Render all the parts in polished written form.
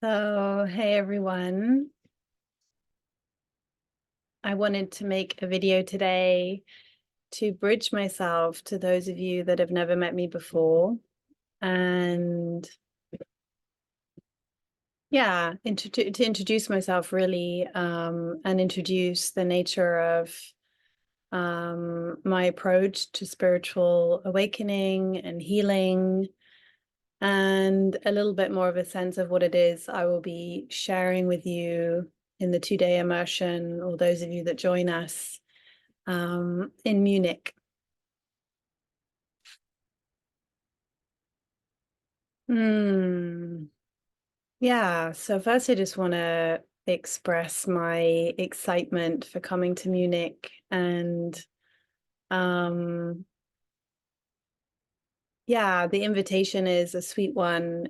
So, hey everyone. I wanted to make a video today to bridge myself to those of you that have never met me before. And yeah, to introduce myself really, and introduce the nature of my approach to spiritual awakening and healing, and a little bit more of a sense of what it is I will be sharing with you in the 2-day immersion, or those of you that join us in Munich. Yeah, so first I just want to express my excitement for coming to Munich, and yeah, the invitation is a sweet one.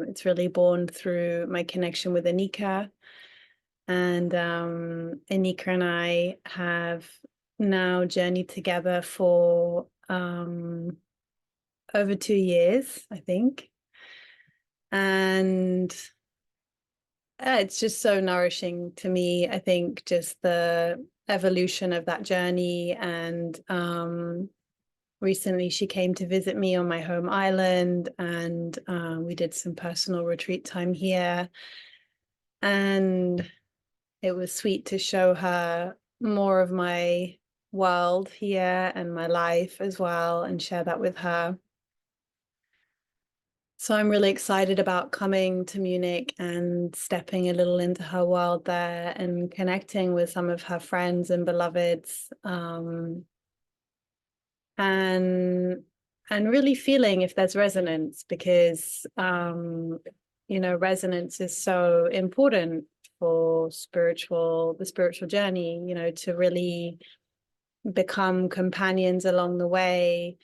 It's really born through my connection with Anika. And Anika and I have now journeyed together for over 2 years, I think. And it's just so nourishing to me. I think just the evolution of that journey. And recently she came to visit me on my home island, and we did some personal retreat time here. And it was sweet to show her more of my world here and my life as well, and share that with her. So I'm really excited about coming to Munich and stepping a little into her world there and connecting with some of her friends and beloveds, and really feeling if there's resonance, because resonance is so important for the spiritual journey, to really become companions along the way.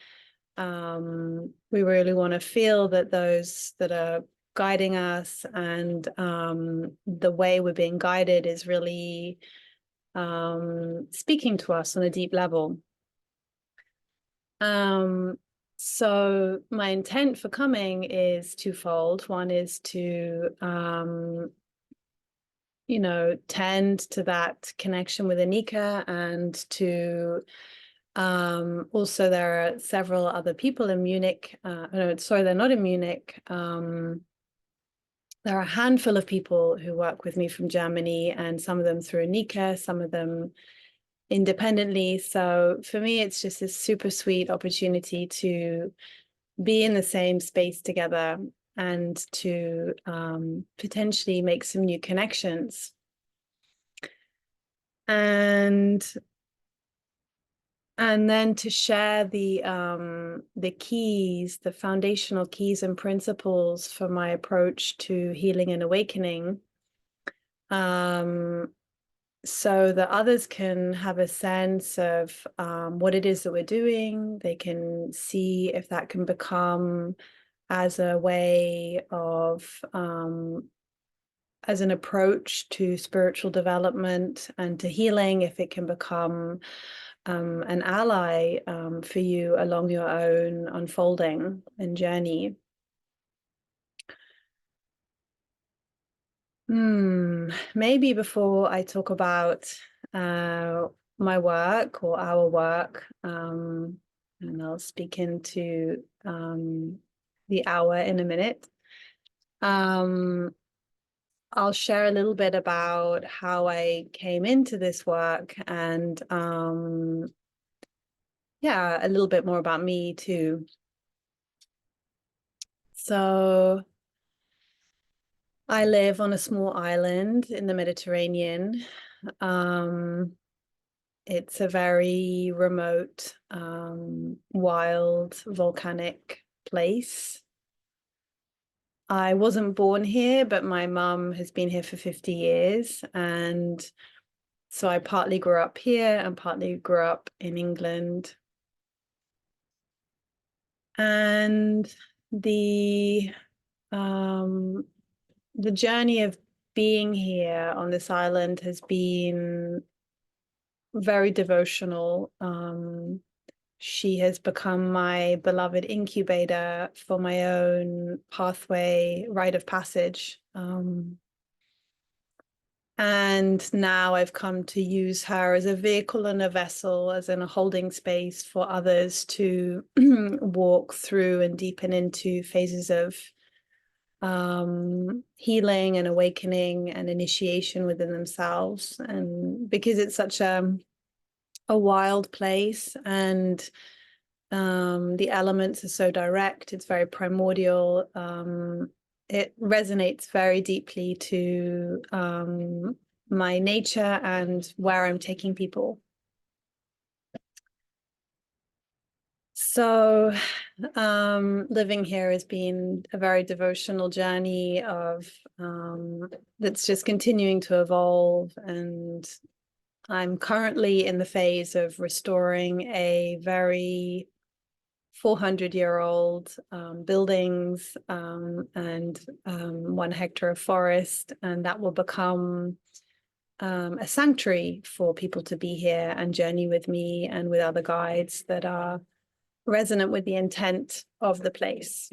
We really want to feel that those that are guiding us, and the way we're being guided, is really speaking to us on a deep level. So my intent for coming is twofold. One is to tend to that connection with Anika, and to also, there are several other people in Munich. No, sorry, they're not in Munich. There are a handful of people who work with me from Germany, and some of them through Anika, some of them independently. So for me, it's just a super sweet opportunity to be in the same space together, and to potentially make some new connections. And then to share the keys, the foundational keys and principles for my approach to healing and awakening, so that others can have a sense of what it is that we're doing. They can see if that can become as a way of as an approach to spiritual development and to healing, if it can become an ally for you along your own unfolding and journey. Maybe before I talk about my work or our work, and I'll speak into the hour in a minute, I'll share a little bit about how I came into this work, and yeah, a little bit more about me too. So I live on a small island in the Mediterranean. It's a very remote, wild, volcanic place. I wasn't born here, but my mum has been here for 50 years. And so I partly grew up here and partly grew up in England. And the journey of being here on this island has been very devotional. she has become my beloved incubator for my own pathway, rite of passage. And now I've come to use her as a vehicle and a vessel, as in a holding space for others to walk through and deepen into phases of healing and awakening and initiation within themselves. And because it's such a wild place, and the elements are so direct, it's very primordial, it resonates very deeply to my nature and where I'm taking people. So living here has been a very devotional journey of that's just continuing to evolve, and I'm currently in the phase of restoring a very 400-year-old buildings and 1 hectare of forest, and that will become a sanctuary for people to be here and journey with me and with other guides that are resonant with the intent of the place.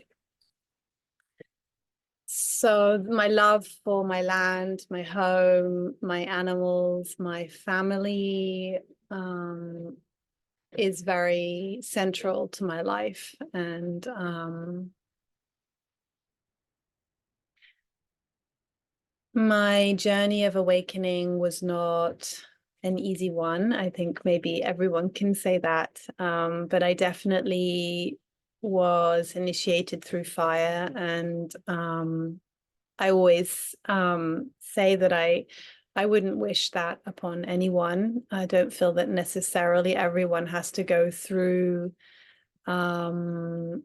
So my love for my land, my home, my animals, my family is very central to my life. And my journey of awakening was not an easy one. I think maybe everyone can say that, but I definitely was initiated through fire, and I always say that I wouldn't wish that upon anyone. I don't feel that necessarily everyone has to go through the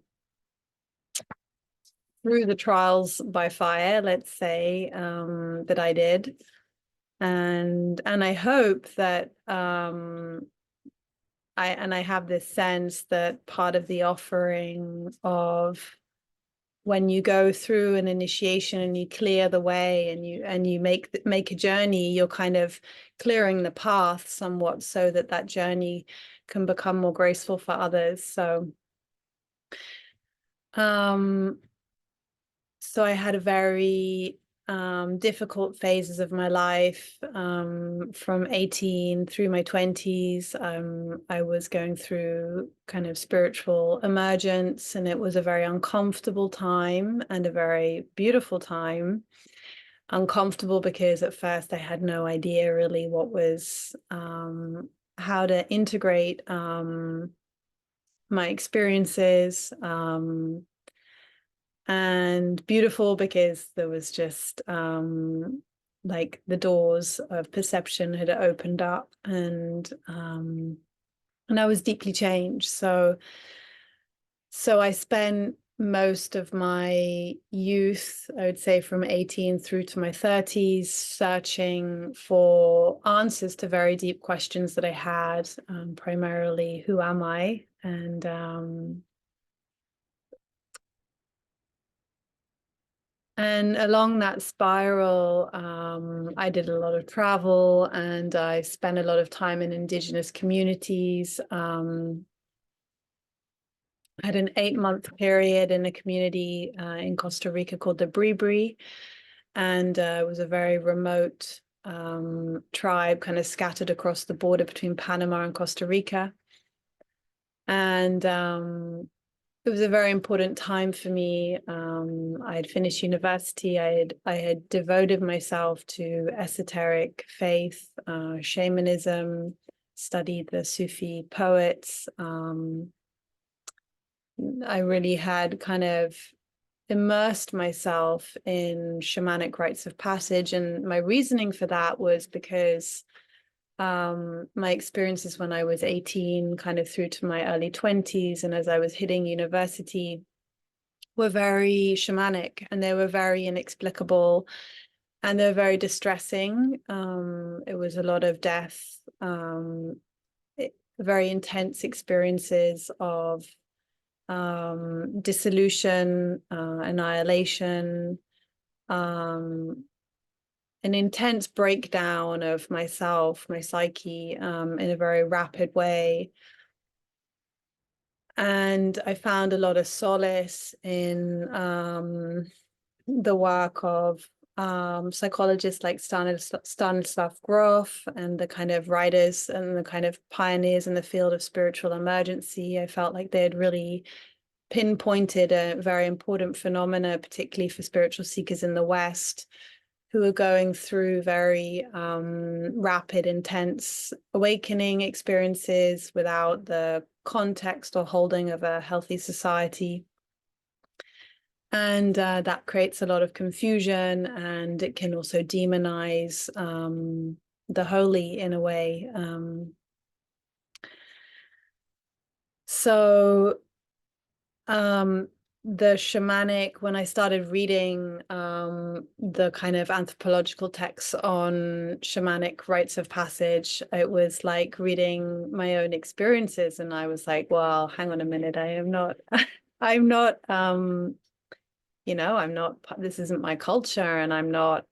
trials by fire, let's say, that I did. And I hope that I have this sense that part of the offering of when you go through an initiation and you clear the way and you make a journey, you're kind of clearing the path somewhat so that that journey can become more graceful for others. So so I had a very difficult phases of my life from 18 through my 20s. I was going through kind of spiritual emergence, and it was a very uncomfortable time and a very beautiful time. Uncomfortable because at first I had no idea really what was how to integrate my experiences, and beautiful because there was just like the doors of perception had opened up, and I was deeply changed. So I spent most of my youth, I would say from 18 through to my 30s, searching for answers to very deep questions that I had, primarily, who am I? And along that spiral, I did a lot of travel, and I spent a lot of time in Indigenous communities. I had an 8-month period in a community in Costa Rica called the Bribri, and it was a very remote tribe kind of scattered across the border between Panama and Costa Rica. And it was a very important time for me. I had finished university. I had devoted myself to esoteric faith, shamanism, studied the Sufi poets. I really had kind of immersed myself in shamanic rites of passage. And my reasoning for that was because my experiences when I was 18, kind of through to my early 20s, and as I was hitting university, were very shamanic, and they were very inexplicable, and they were very distressing. It was a lot of death, very intense experiences of dissolution, annihilation, an intense breakdown of myself, my psyche, in a very rapid way. And I found a lot of solace in the work of psychologists like Stanislav Grof and the kind of writers and the kind of pioneers in the field of spiritual emergency. I felt like they had really pinpointed a very important phenomena, particularly for spiritual seekers in the West, who are going through very rapid, intense awakening experiences without the context or holding of a healthy society. And that creates a lot of confusion, and it can also demonize the holy in a way. So the shamanic, when I started reading the kind of anthropological texts on shamanic rites of passage, it was like reading my own experiences. And I was like, well, hang on a minute, I am not, I'm not, you know, I'm not, this isn't my culture, and I'm not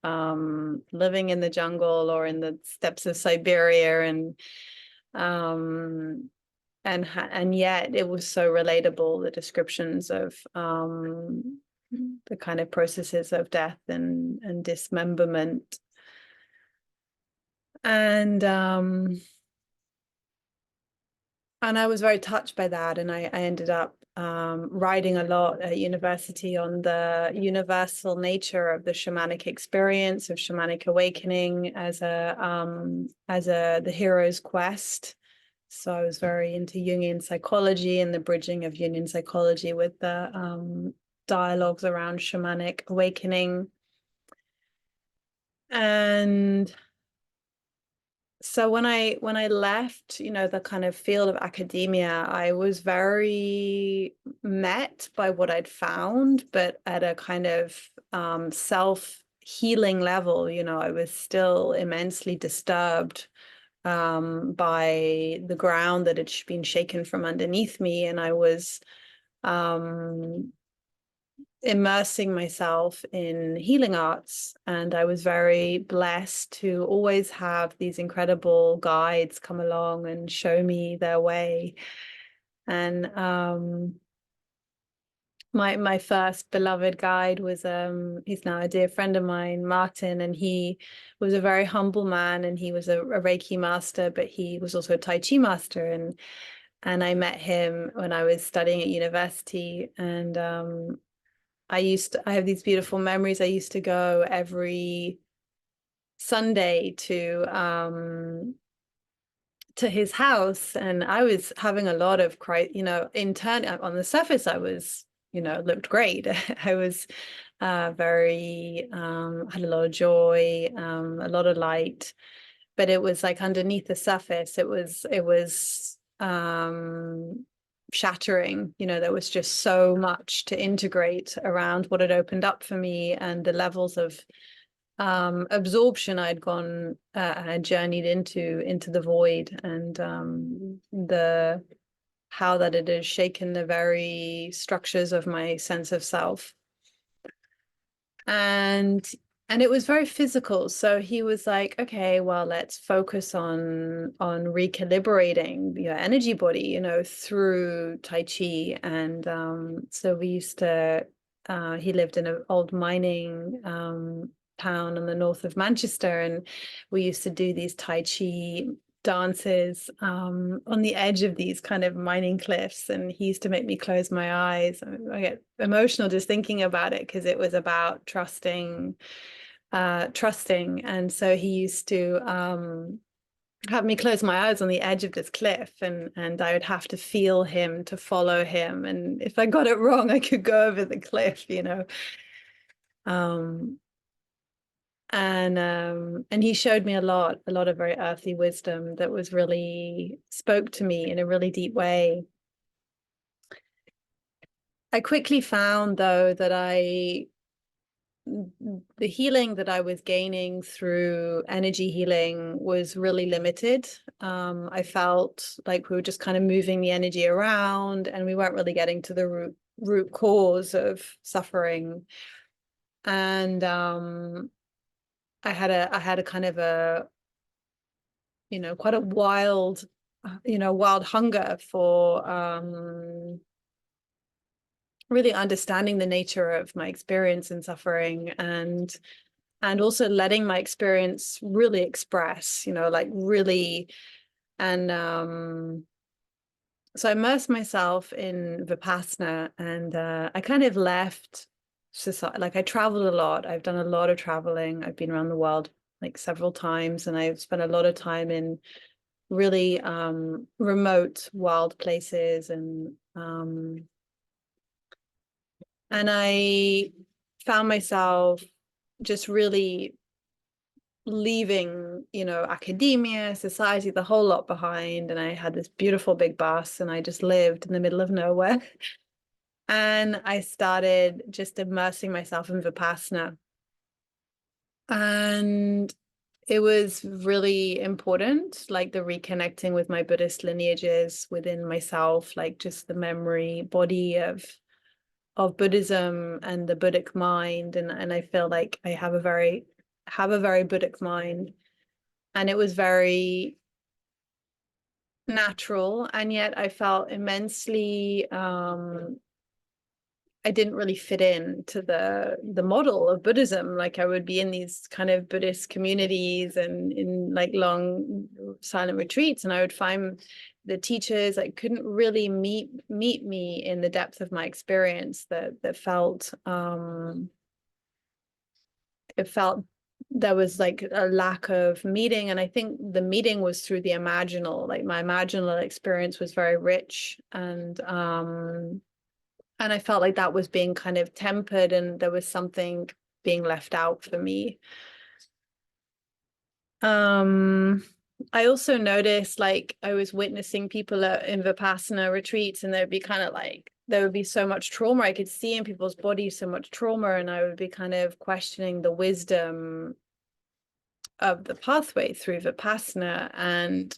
living in the jungle or in the steppes of Siberia, and yet it was so relatable, the descriptions of the kind of processes of death and dismemberment. And I was very touched by that, and I ended up writing a lot at university on the universal nature of the shamanic experience, of shamanic awakening as the hero's quest. So I was very into Jungian psychology and the bridging of Jungian psychology with the dialogues around shamanic awakening. And so when I left, you know, the kind of field of academia, I was very met by what I'd found, but at a kind of self-healing level. You know, I was still immensely disturbed by the ground that had been shaken from underneath me, and I was immersing myself in healing arts. And I was very blessed to always have these incredible guides come along and show me their way. And my first beloved guide was he's now a dear friend of mine, Martin, and he was a very humble man, and he was a Reiki master, but he was also a Tai Chi master. And I met him when I was studying at university, and I have these beautiful memories. I used to go every Sunday to his house, and I was having a lot of you know, on the surface, I was, you know, looked great. I was very had a lot of joy, a lot of light, but it was like underneath the surface, it was shattering. You know, there was just so much to integrate around what had opened up for me, and the levels of absorption I'd gone had journeyed into the void, and the how that it has shaken the very structures of my sense of self. And it was very physical. So he was like, okay, well, let's focus on recalibrating your energy body, you know, through Tai Chi. And so we used to, he lived in an old mining town in the north of Manchester, and we used to do these Tai Chi dances on the edge of these kind of mining cliffs, and he used to make me close my eyes. I get emotional just thinking about it, because it was about trusting. And so he used to have me close my eyes on the edge of this cliff, and I would have to feel him to follow him, and if I got it wrong, I could go over the cliff, you know. And he showed me a lot of very earthy wisdom that was really spoke to me in a really deep way. I quickly found, though, that the healing that I was gaining through energy healing was really limited. I felt like we were just kind of moving the energy around, and we weren't really getting to the root cause of suffering. And I had a kind of a, you know, quite a wild wild hunger for really understanding the nature of my experience and suffering, and also letting my experience really express, like really. And so I immersed myself in Vipassana, and I kind of left society. Like, I traveled a lot. I've done a lot of traveling. I've been around the world like several times, and I've spent a lot of time in really remote, wild places, and I found myself just really leaving, academia, society, the whole lot behind. And I had this beautiful big bus, and I just lived in the middle of nowhere. And I started just immersing myself in Vipassana. And it was really important, like the reconnecting with my Buddhist lineages within myself, like just the memory body of Buddhism and the Buddhic mind. And I feel like I have a very Buddhic mind. And it was very natural, and yet I felt immensely I didn't really fit in to the model of Buddhism. Like, I would be in these kind of Buddhist communities and in like long silent retreats, and I would find the teachers like couldn't really meet me in the depth of my experience. That felt it felt there was like a lack of meeting. And I think the meeting was through the imaginal. Like, my imaginal experience was very rich, and I felt like that was being kind of tempered, and there was something being left out for me. I also noticed, like, I was witnessing people in Vipassana retreats, and there'd be kind of like, there would be so much trauma. I could see in people's bodies so much trauma, and I would be kind of questioning the wisdom of the pathway through Vipassana. And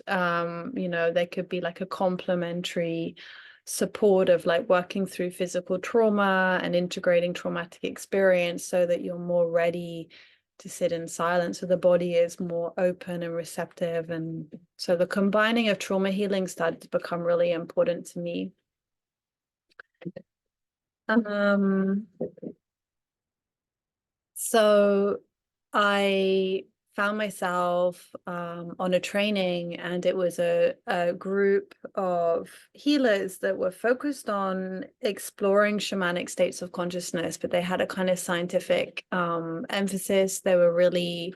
there could be like a complementary support of like working through physical trauma and integrating traumatic experience so that you're more ready to sit in silence, so the body is more open and receptive. And so the combining of trauma healing started to become really important to me. So I found myself on a training, and it was a group of healers that were focused on exploring shamanic states of consciousness, but they had a kind of scientific emphasis. They were really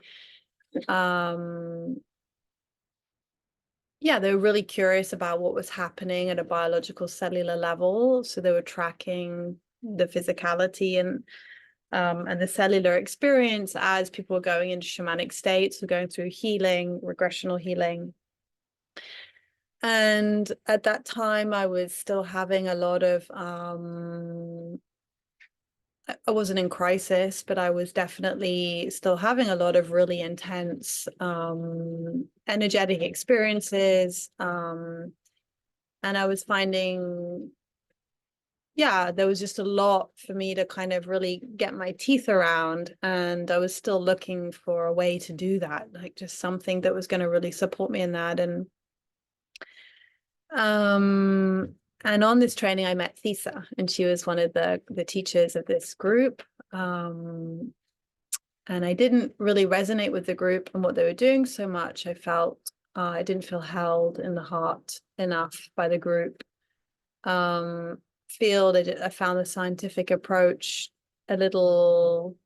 they were really curious about what was happening at a biological cellular level. So they were tracking the physicality and the cellular experience as people were going into shamanic states, were going through healing, regressional healing. And at that time, I was still having a lot of, I wasn't in crisis, but I was definitely still having a lot of really intense energetic experiences. And I was finding, there was just a lot for me to kind of really get my teeth around. And I was still looking for a way to do that, like just something that was going to really support me in that. And on this training, I met Thessa, and she was one of the teachers of this group. And I didn't really resonate with the group and what they were doing so much. I felt I didn't feel held in the heart enough by the group. Field, I found the scientific approach a little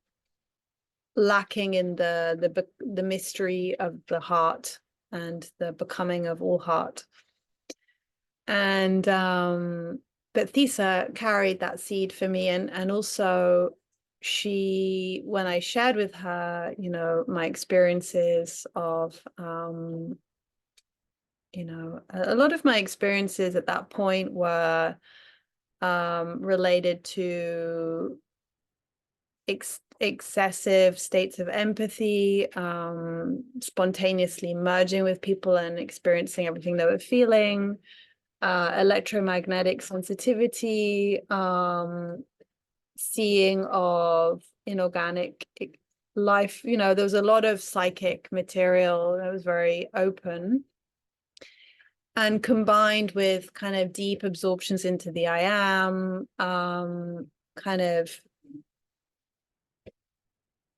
lacking in the mystery of the heart and the becoming of all heart. And but Thessa carried that seed for me, and also she, when I shared with her, my experiences of a lot of my experiences at that point were related to excessive states of empathy, spontaneously merging with people and experiencing everything they were feeling, electromagnetic sensitivity, seeing of inorganic life. There was a lot of psychic material that was very open. and combined with kind of deep absorptions into the I am, kind of,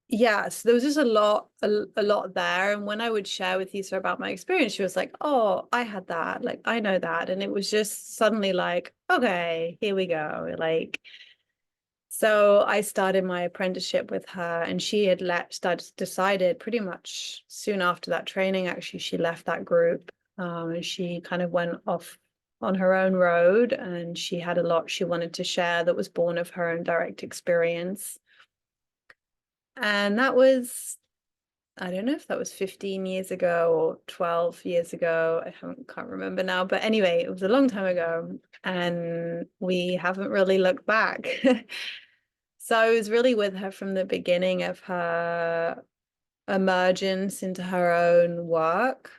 yes, there was just a lot there. And when I would share with Thessa about my experience, she was like, oh, I had that, like I know that. And it was just suddenly like, okay, here we go. Like, so I started my apprenticeship with her, and she had decided pretty much soon after that training, actually, she left that group, and she kind of went off on her own road, and she had a lot she wanted to share that was born of her own direct experience. And that was, I don't know if that was 15 years ago or 12 years ago. Can't remember now. But anyway, it was a long time ago, and we haven't really looked back. So I was really with her from the beginning of her emergence into her own work,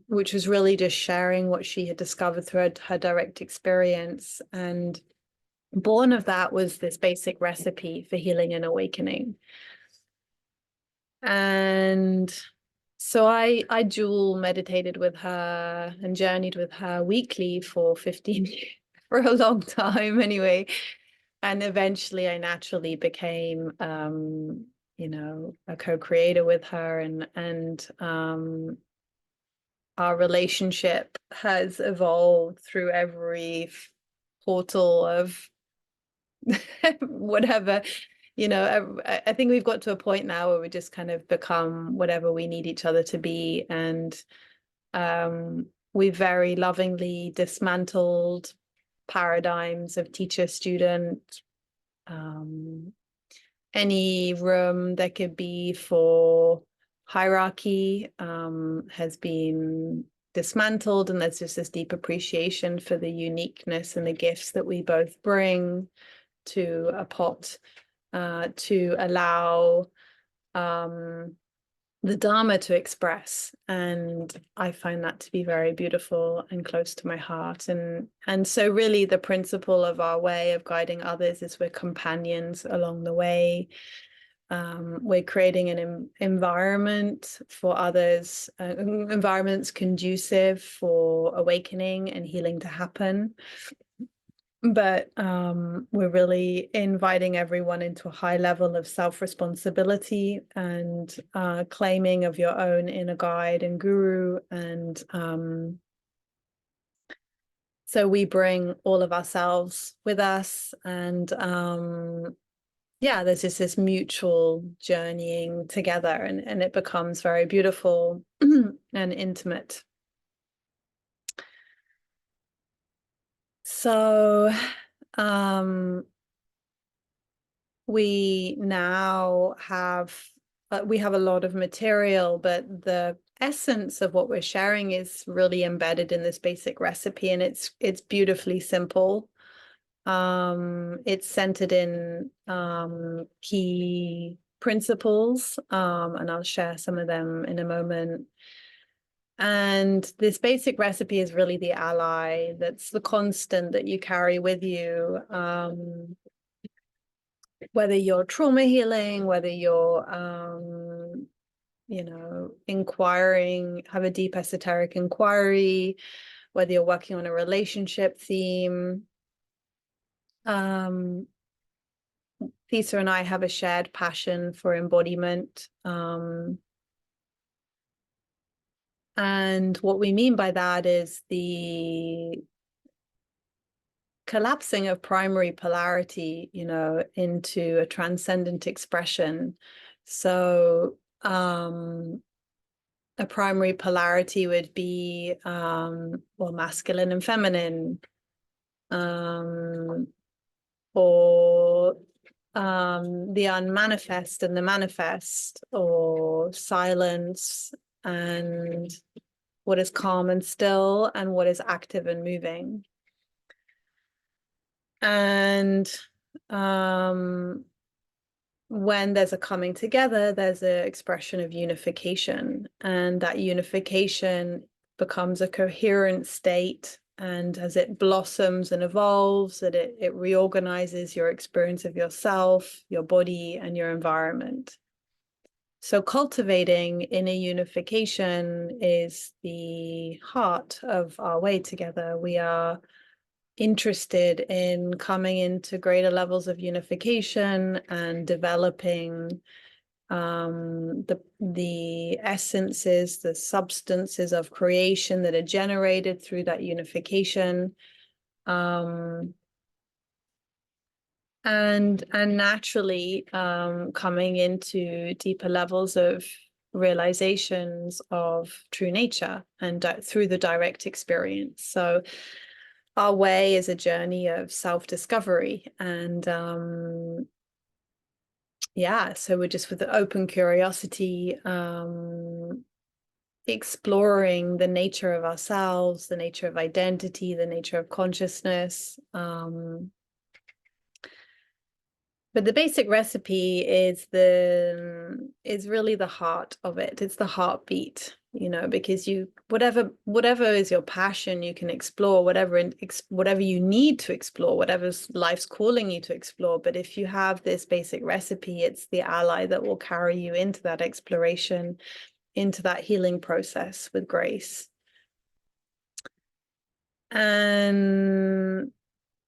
which was really just sharing what she had discovered through her direct experience. And born of that was this basic recipe for healing and awakening. And so I dual meditated with her and journeyed with her weekly for 15 years, for a long time anyway. And eventually I naturally became, you know, a co-creator with her, and our relationship has evolved through every portal of whatever, you know. I think we've got to a point now where we just kind of become whatever we need each other to be. And we very lovingly dismantled paradigms of teacher student, any room that could be for hierarchy has been dismantled, and there's just this deep appreciation for the uniqueness and the gifts that we both bring to a pot, to allow the Dharma to express. And I find that to be very beautiful and close to my heart. And so really the principle of our way of guiding others is we're companions along the way. We're creating an environment for others, environments conducive for awakening and healing to happen. But we're really inviting everyone into a high level of self-responsibility and claiming of your own inner guide and guru. And so we bring all of ourselves with us. And yeah, there's just this mutual journeying together, and it becomes very beautiful and intimate. So we now have we have a lot of material, but the essence of what we're sharing is really embedded in this basic recipe, and it's beautifully simple. It's centered in key principles, and I'll share some of them in a moment. And this basic recipe is really the ally, that's the constant that you carry with you, whether you're trauma healing, whether you're you know, inquiring, have a deep esoteric inquiry, whether you're working on a relationship theme. Thessa and I have a shared passion for embodiment. And what we mean by that is the collapsing of primary polarity, you know, into a transcendent expression. So a primary polarity would be well, masculine and feminine, or the unmanifest and the manifest, or silence and what is calm and still, and what is active and moving. And when there's a coming together, there's an expression of unification, and that unification becomes a coherent state. And as it blossoms and evolves, that it reorganizes your experience of yourself, your body, and your environment. So cultivating inner unification is the heart of our way together. We are interested in coming into greater levels of unification and developing the essences, the substances of creation that are generated through that unification. And naturally coming into deeper levels of realizations of true nature and through the direct experience. So our way is a journey of self-discovery, and yeah, so we're just with the open curiosity exploring the nature of ourselves, the nature of identity, the nature of consciousness. But the basic recipe is really the heart of it. It's the heartbeat, you know, because whatever is your passion, you can explore whatever you need to explore, whatever life's calling you to explore. But if you have this basic recipe, it's the ally that will carry you into that exploration, into that healing process with grace. And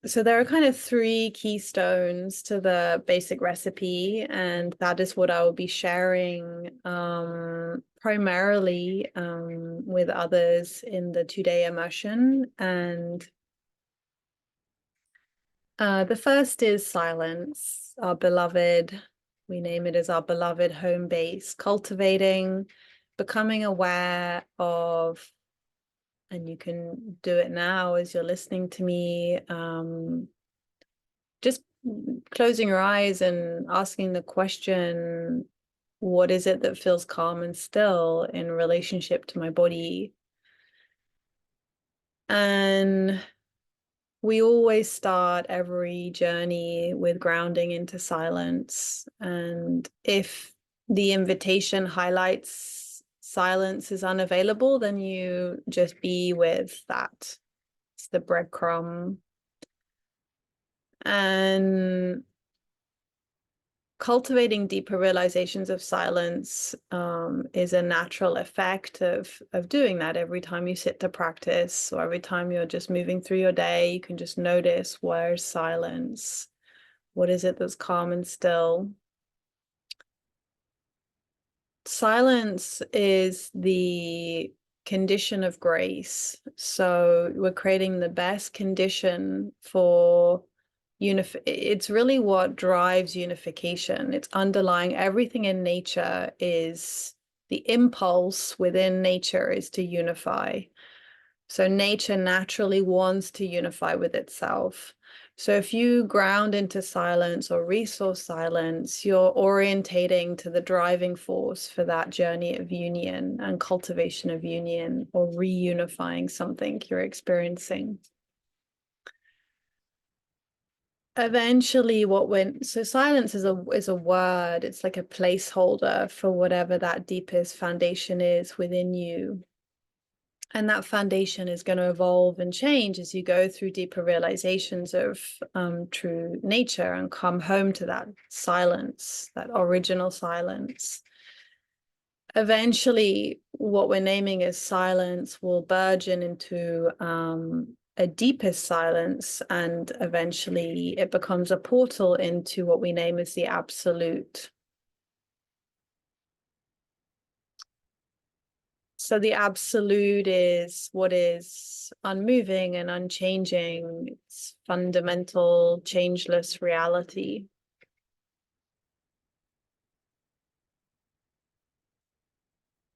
so there are kind of 3 keystones to the basic recipe, and that is what I will be sharing primarily with others in the 2-day immersion. And the first is silence, our beloved, we name it as our beloved home base, cultivating, becoming aware of, and you can do it now as you're listening to me, just closing your eyes and asking the question, what is it that feels calm and still in relationship to my body? And we always start every journey with grounding into silence. And if the invitation highlights silence is unavailable, then you just be with that. It's the breadcrumb. And cultivating deeper realizations of silence is a natural effect of doing that. Every time you sit to practice, or every time you're just moving through your day, you can just notice, where's silence? What is it that's calm and still? Silence is the condition of grace. So we're creating the best condition for it's really what drives unification. It's underlying everything in nature. Is the impulse within nature is to unify. So nature naturally wants to unify with itself. So if you ground into silence or resource silence, you're orientating to the driving force for that journey of union and cultivation of union, or reunifying something you're experiencing. Eventually so silence is a word. It's like a placeholder for whatever that deepest foundation is within you. And that foundation is going to evolve and change as you go through deeper realizations of true nature and come home to that silence, that original silence. Eventually, what we're naming as silence will burgeon into a deepest silence, and eventually it becomes a portal into what we name as the absolute. So the absolute is what is unmoving and unchanging. It's fundamental, changeless reality.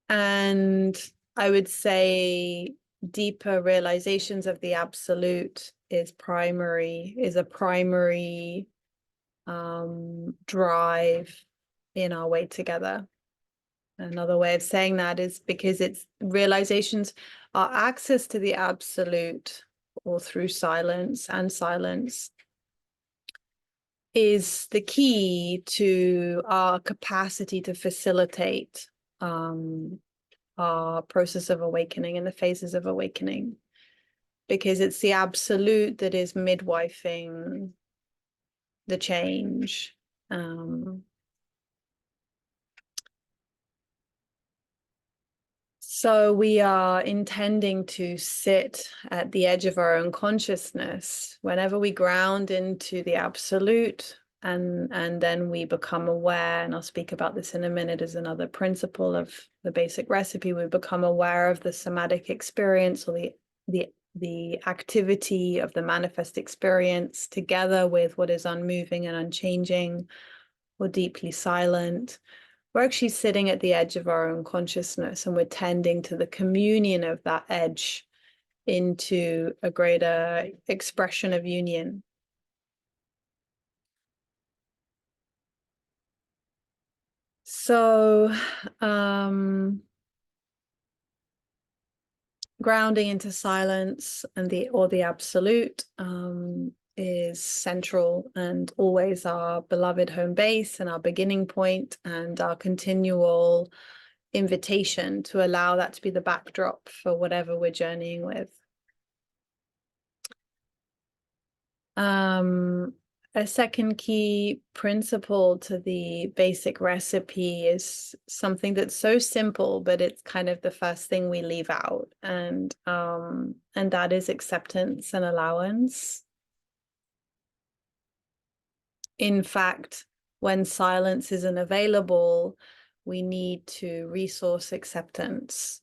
And I would say deeper realizations of the absolute is a primary drive in our way together. Another way of saying that is because it's realizations, our access to the absolute, or through silence, and silence is the key to our capacity to facilitate our process of awakening and the phases of awakening, because it's the absolute that is midwifing the change. So we are intending to sit at the edge of our own consciousness whenever we ground into the absolute, and then we become aware, and I'll speak about this in a minute as another principle of the basic recipe. We become aware of the somatic experience, or the activity of the manifest experience, together with what is unmoving and unchanging or deeply silent. We're actually sitting at the edge of our own consciousness, and we're tending to the communion of that edge into a greater expression of union. So, grounding into silence and the absolute is central and always our beloved home base and our beginning point and our continual invitation to allow that to be the backdrop for whatever we're journeying with. A second key principle to the basic recipe is something that's so simple, but it's kind of the first thing we leave out, and that is acceptance and allowance. In fact, when silence isn't available, we need to resource acceptance,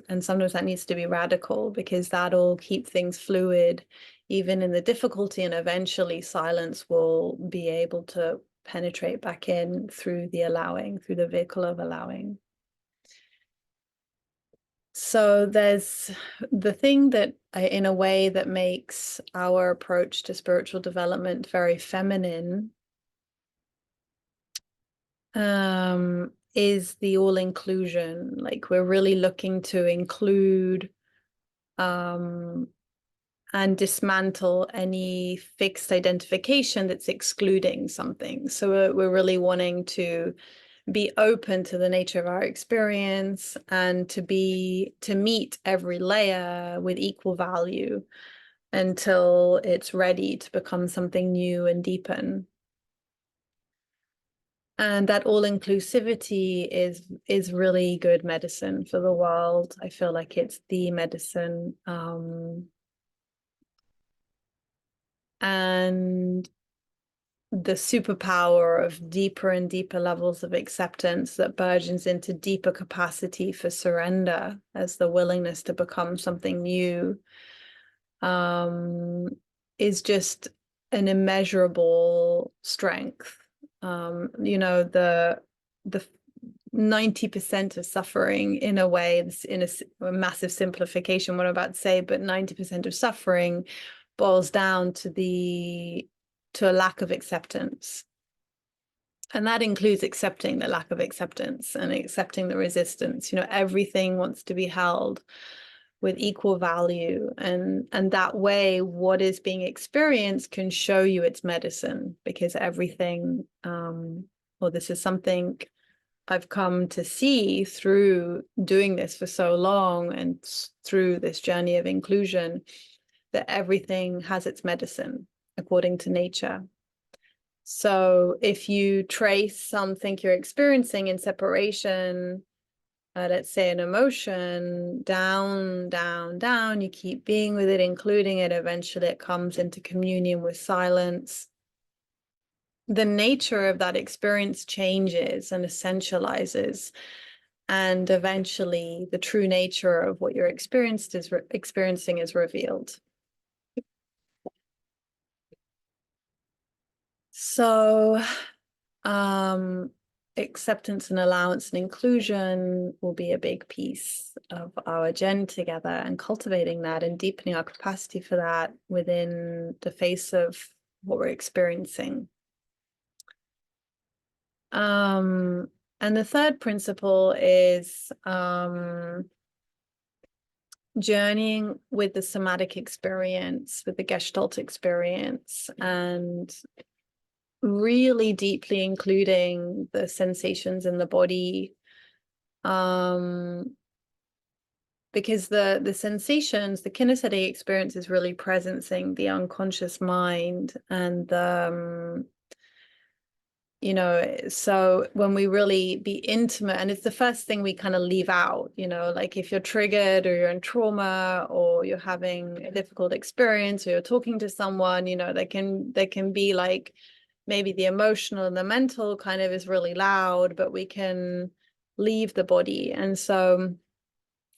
and sometimes that needs to be radical, because that'll keep things fluid, even in the difficulty, and eventually silence will be able to penetrate back in through the allowing, through the vehicle of allowing. So there's the thing that, in a way, that makes our approach to spiritual development very feminine, is the all inclusion. Like, we're really looking to include and dismantle any fixed identification that's excluding something. So we're really wanting to be open to the nature of our experience, and to meet every layer with equal value until it's ready to become something new and deepen. And that all-inclusivity is really good medicine for the world. I feel like it's the medicine. And the superpower of deeper and deeper levels of acceptance that burgeons into deeper capacity for surrender as the willingness to become something new, is just an immeasurable strength. You know, the 90% of suffering, in a way, in a massive simplification what I'm about to say, but 90% of suffering boils down to a lack of acceptance. And that includes accepting the lack of acceptance and accepting the resistance. You know, everything wants to be held with equal value. And that way, what is being experienced can show you its medicine, because everything, well, this is something I've come to see through doing this for so long and through this journey of inclusion, that everything has its medicine according to nature. So if you trace something you're experiencing in separation, let's say an emotion, down, down, down, you keep being with it, including it, eventually it comes into communion with silence. The nature of that experience changes and essentializes, and eventually the true nature of what you're experiencing is revealed. So acceptance and allowance and inclusion will be a big piece of our journey together, and cultivating that and deepening our capacity for that within the face of what we're experiencing. And the third principle is journeying with the somatic experience, with the Gestalt experience, and really deeply including the sensations in the body, because the sensations, the kinesthetic experience, is really presencing the unconscious mind, and you know, so when we really be intimate, and it's the first thing we kind of leave out, you know, like if you're triggered or you're in trauma or you're having a difficult experience or you're talking to someone, you know, they can be like maybe the emotional and the mental kind of is really loud, but we can leave the body. And so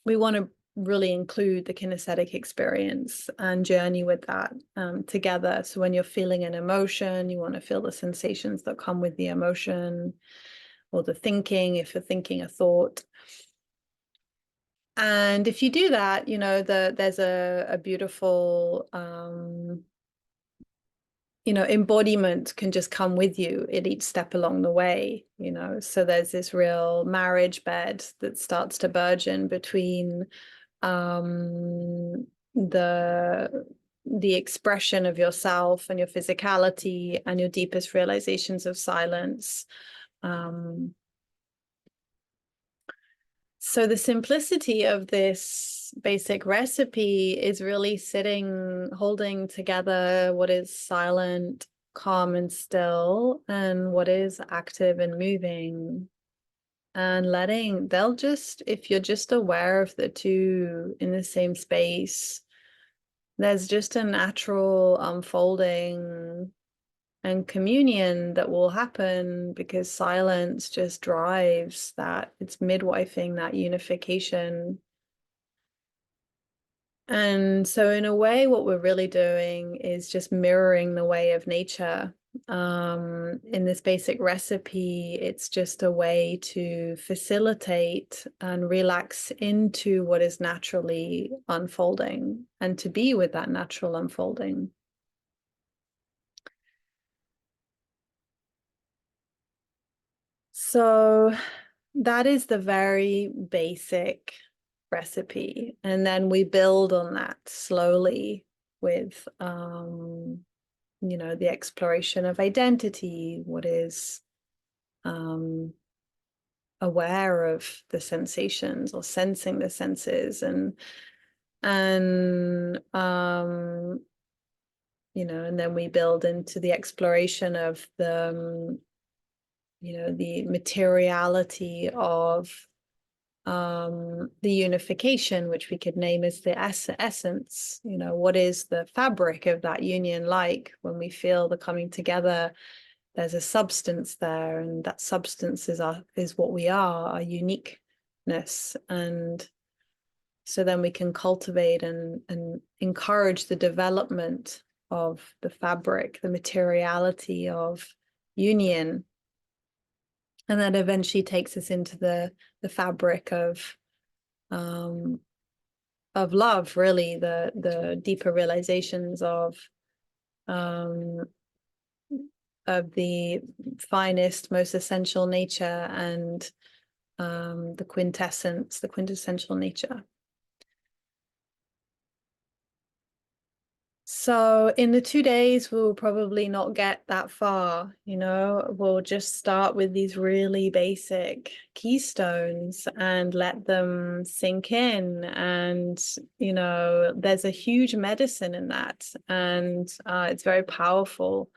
we want to really include the kinesthetic experience and journey with that together. So when you're feeling an emotion, you want to feel the sensations that come with the emotion, or the thinking, if you're thinking a thought. And if you do that, you know, there's a beautiful you know, embodiment can just come with you at each step along the way, you know. So there's this real marriage bed that starts to burgeon between the expression of yourself and your physicality and your deepest realizations of silence. So the simplicity of this basic recipe is really sitting, holding together what is silent, calm and still, and what is active and moving. And letting, they'll just, if you're just aware of the two in the same space, there's just a natural unfolding and communion that will happen, because silence just drives that. It's midwifing that unification. And so in a way, what we're really doing is just mirroring the way of nature. In this basic recipe, it's just a way to facilitate and relax into what is naturally unfolding and to be with that natural unfolding. So that is the very basic recipe. And then we build on that slowly with, you know, the exploration of identity, what is aware of the sensations or sensing the senses, and you know, and then we build into the exploration of the you know, the materiality of the unification, which we could name as the essence. You know, what is the fabric of that union like? When we feel the coming together, there's a substance there, and that substance is what we are, our uniqueness. And so then we can cultivate and encourage the development of the fabric, the materiality of union. And that eventually takes us into the fabric of love, really, the deeper realizations of the finest, most essential nature, and the quintessence, the quintessential nature. So in the 2 days, we'll probably not get that far, you know, we'll just start with these really basic keystones and let them sink in. And, you know, there's a huge medicine in that, and it's very powerful.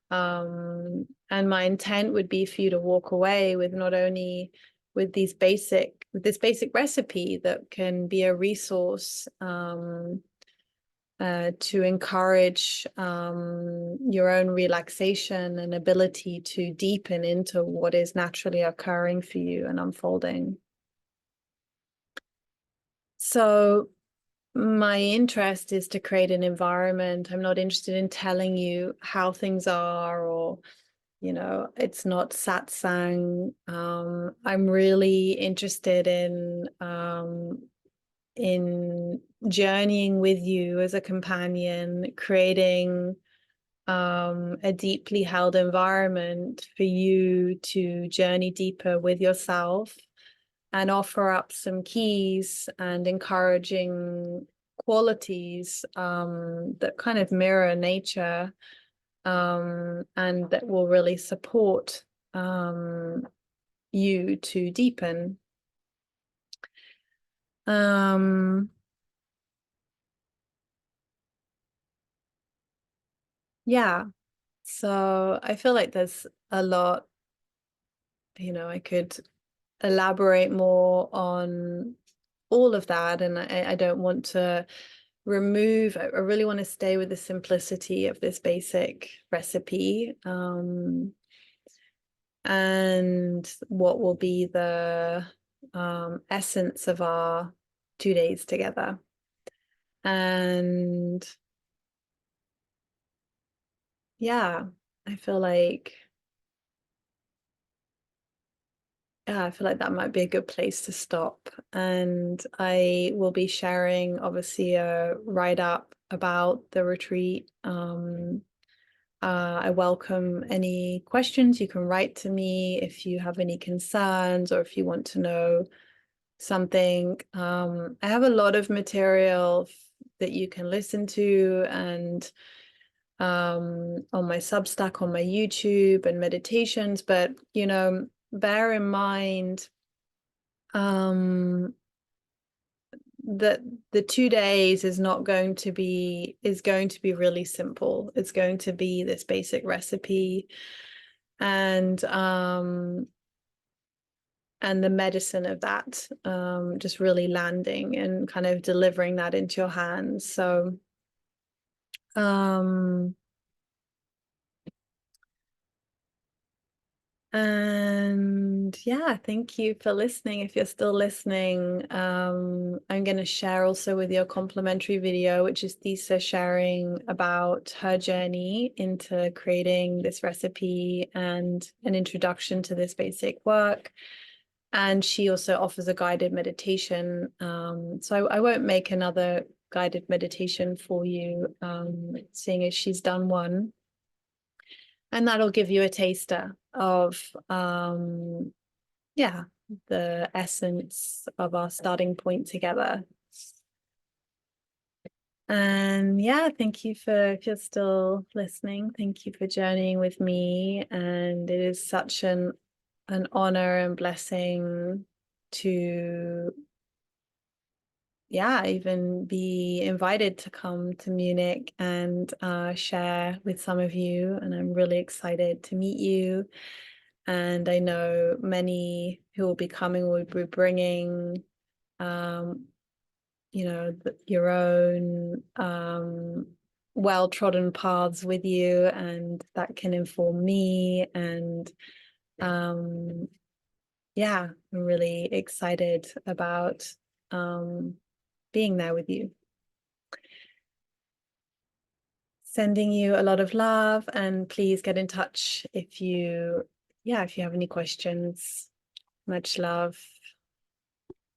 And my intent would be for you to walk away with not only with this basic recipe that can be a resource to encourage your own relaxation and ability to deepen into what is naturally occurring for you and unfolding. So my interest is to create an environment. I'm not interested in telling you how things are, or, you know, it's not satsang. I'm really interested in journeying with you as a companion, creating a deeply held environment for you to journey deeper with yourself, and offer up some keys and encouraging qualities that kind of mirror nature, and that will really support you to deepen. Yeah, so I feel like there's a lot I could elaborate more on all of that, and I don't want to remove. I really want to stay with the simplicity of this basic recipe, and what will be the essence of our 2 days together. And yeah, I feel like that might be a good place to stop. And I will be sharing, obviously, a write-up about the retreat. I welcome any questions. You can write to me if you have any concerns or if you want to know something. I have a lot of material that you can listen to, and on my Substack, on my YouTube, and meditations. But bear in mind that the 2 days is going to be really simple. It's going to be this basic recipe, and the medicine of that, just really landing and kind of delivering that into your hands. So and yeah, thank you for listening. If you're still listening, I'm going to share also with your complimentary video, which is Thessa sharing about her journey into creating this recipe and an introduction to this basic work. And she also offers a guided meditation. So I won't make another guided meditation for you, seeing as she's done one. And that'll give you a taster of, the essence of our starting point together. And yeah, thank you if you're still listening. Thank you for journeying with me. And it is such an honor and blessing to even be invited to come to Munich and share with some of you. And I'm really excited to meet you. And I know many who will be coming will be bringing, your own well-trodden paths with you, and that can inform me. And I'm really excited about being there with you. Sending you a lot of love, and please get in touch if you have any questions. Much love.